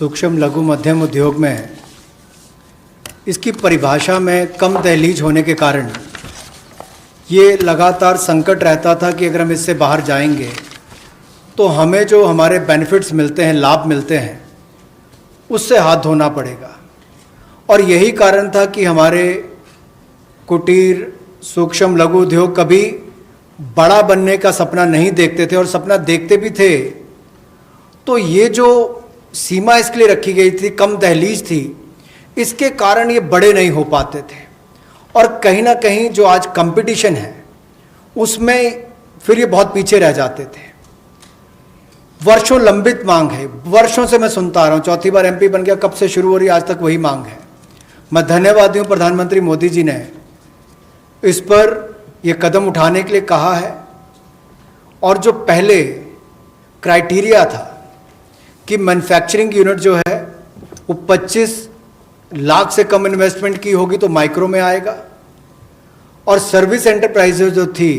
सूक्ष्म लघु मध्यम उद्योग में इसकी परिभाषा में कम दहलीज होने के कारण ये लगातार संकट रहता था कि अगर हम इससे बाहर जाएंगे तो हमें जो हमारे बेनिफिट्स मिलते हैं, लाभ मिलते हैं, उससे हाथ धोना पड़ेगा। और यही कारण था कि हमारे कुटीर सूक्ष्म लघु उद्योग कभी बड़ा बनने का सपना नहीं देखते थे, और सपना देखते भी थे तो ये जो सीमा इसके लिए रखी गई थी, कम दहलीज थी, इसके कारण ये बड़े नहीं हो पाते थे। और कहीं ना कहीं जो आज कंपटीशन है उसमें फिर ये बहुत पीछे रह जाते थे। वर्षों लंबित मांग है, वर्षों से मैं सुनता आ रहा हूँ, चौथी बार एमपी बन गया, कब से शुरू हो रही, आज तक वही मांग है। मैं धन्यवादी हूँ प्रधानमंत्री मोदी जी ने इस पर ये कदम उठाने के लिए कहा है। और जो पहले क्राइटेरिया था कि मैन्युफैक्चरिंग यूनिट जो है वो 25 लाख से कम इन्वेस्टमेंट की होगी तो माइक्रो में आएगा, और सर्विस एंटरप्राइजेज जो थी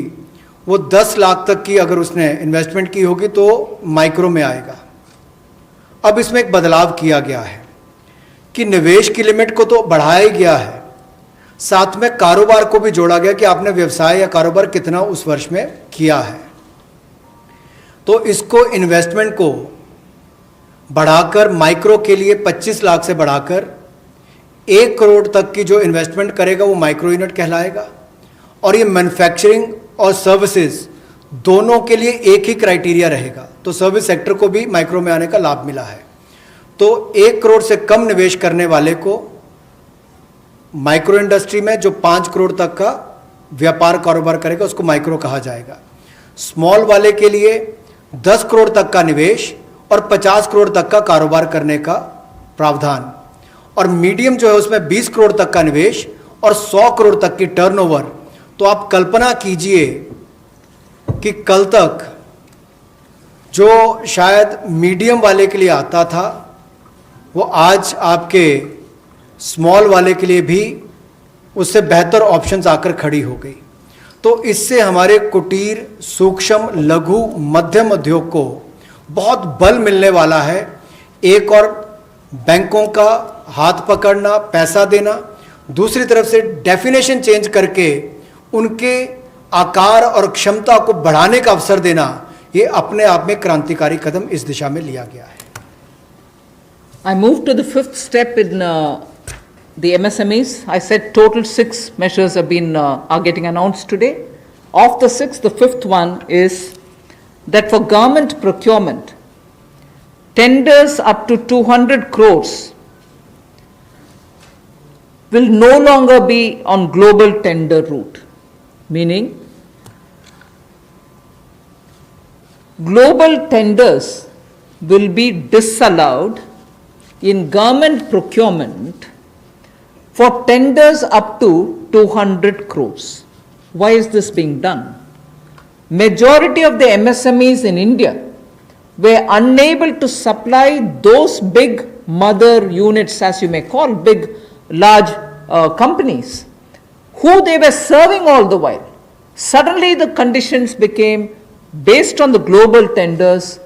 वो 10 लाख तक की अगर उसने इन्वेस्टमेंट की होगी तो माइक्रो में आएगा। अब इसमें एक बदलाव किया गया है कि निवेश की लिमिट को तो बढ़ाया गया है, साथ में कारोबार को भी जोड़ा गया कि आपने व्यवसाय या कारोबार कितना उस वर्ष में किया है। तो इसको इन्वेस्टमेंट को बढ़ाकर माइक्रो के लिए 25 लाख से बढ़ाकर 1 करोड़ तक की जो इन्वेस्टमेंट करेगा वो माइक्रो यूनिट कहलाएगा। और ये मैन्युफैक्चरिंग और सर्विसेज दोनों के लिए एक ही क्राइटेरिया रहेगा, तो सर्विस सेक्टर को भी माइक्रो में आने का लाभ मिला है। तो 1 करोड़ से कम निवेश करने वाले को माइक्रो इंडस्ट्री में जो 5 करोड़ तक का व्यापार कारोबार करेगा उसको माइक्रो कहा जाएगा। स्मॉल वाले के लिए 10 करोड़ तक का निवेश और 50 करोड़ तक का कारोबार करने का प्रावधान, और मीडियम जो है उसमें 20 करोड़ तक का निवेश और 100 करोड़ तक की टर्नओवर। तो आप कल्पना कीजिए कि कल तक जो शायद मीडियम वाले के लिए आता था वो आज आपके स्मॉल वाले के लिए भी उससे बेहतर ऑप्शंस आकर खड़ी हो गई। तो इससे हमारे कुटीर सूक्ष्म लघु मध्यम उद्योग को बहुत बल मिलने वाला है। एक और बैंकों का हाथ पकड़ना, पैसा देना, दूसरी तरफ से डेफिनेशन चेंज करके उनके आकार और क्षमता को बढ़ाने का अवसर देना, ये अपने आप में क्रांतिकारी कदम इस दिशा में लिया गया है। I move to the fifth step in the MSMEs. I said total 6 measures are getting announced today. Of the 6, the fifth one is that for government procurement, tenders up to 200 crores will no longer be on global tender route, meaning global tenders will be disallowed in government procurement for tenders up to 200 crores. Why is this being done? Majority of the MSMEs in India were unable to supply those big mother units, as you may call, big, large companies, who they were serving all the while. Suddenly the conditions became, based on the global tenders,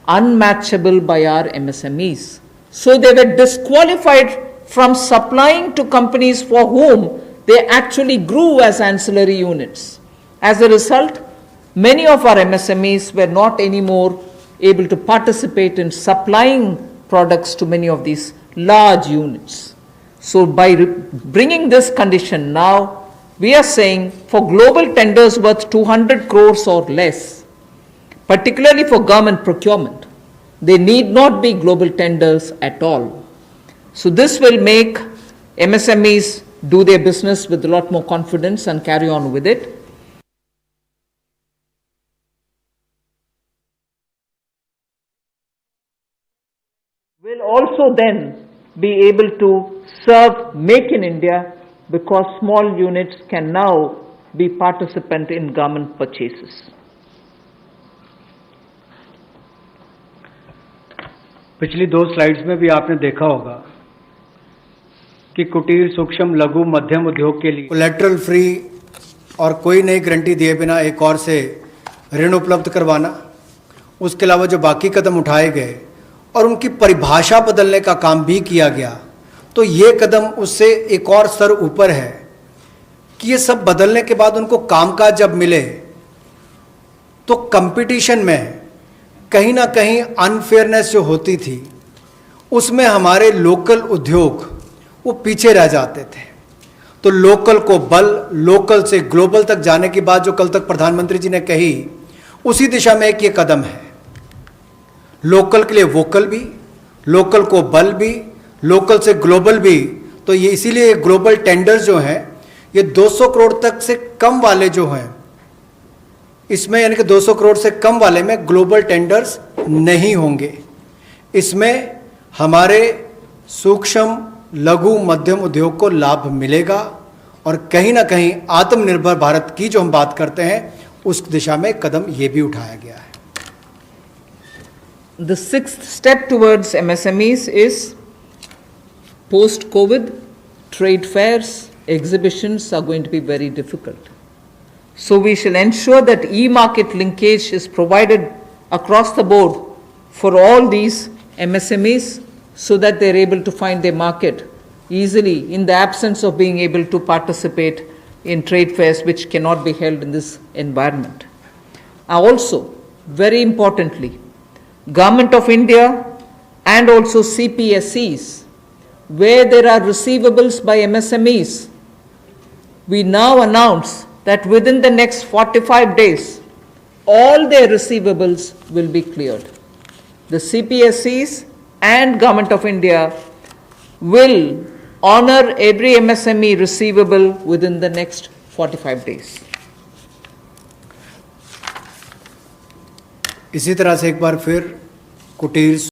unmatchable by our MSMEs. So they were disqualified from supplying to companies for whom they actually grew as ancillary units. As a result, many of our MSMEs were not anymore able to participate in supplying products to many of these large units. So by bringing this condition now, we are saying for global tenders worth 200 crores or less, particularly for government procurement, they need not be global tenders at all. So this will make MSMEs do their business with a lot more confidence and carry on with it. Will also then be able to serve Make in India, because small units can now be participant in government purchases. पिछली 2 slides में भी आपने देखा होगा कि कुटीर सूक्ष्म लघु मध्यम उद्योग के लिए कोलेटरल फ्री और कोई नई गारंटी दिए बिना एक और से ऋण उपलब्ध करवाना, उसके अलावा जो बाकी कदम उठाए गए और उनकी परिभाषा बदलने का काम भी किया गया, तो ये कदम उससे एक और स्तर ऊपर है कि ये सब बदलने के बाद उनको कामकाज जब मिले तो कंपटीशन में कहीं ना कहीं अनफेयरनेस जो होती थी उसमें हमारे लोकल उद्योग वो पीछे रह जाते थे। तो लोकल को बल, लोकल से ग्लोबल तक जाने की बात जो कल तक प्रधानमंत्री जी ने कही, उसी दिशा में एक ये कदम है। लोकल के लिए वोकल भी, लोकल को बल भी, लोकल से ग्लोबल भी। तो ये इसीलिए ग्लोबल टेंडर्स जो हैं ये 200 करोड़ तक से कम वाले जो हैं इसमें, यानी कि 200 करोड़ से कम वाले में ग्लोबल टेंडर्स नहीं होंगे। इसमें हमारे सूक्ष्म लघु मध्यम उद्योग को लाभ मिलेगा और कहीं ना कहीं आत्मनिर्भर भारत की जो हम बात करते हैं उस दिशा में कदम ये भी उठाया गया है। The sixth step towards MSMEs is post-COVID trade fairs, exhibitions are going to be very difficult. So we shall ensure that e-market linkage is provided across the board for all these MSMEs so that they're able to find their market easily in the absence of being able to participate in trade fairs which cannot be held in this environment. Also, very importantly, Government of India and also CPSEs, where there are receivables by MSMEs, we now announce that within the next 45 days, all their receivables will be cleared. The CPSEs and Government of India will honor every MSME receivable within the next 45 days. इसी तरह से एक बार फिर कुटीर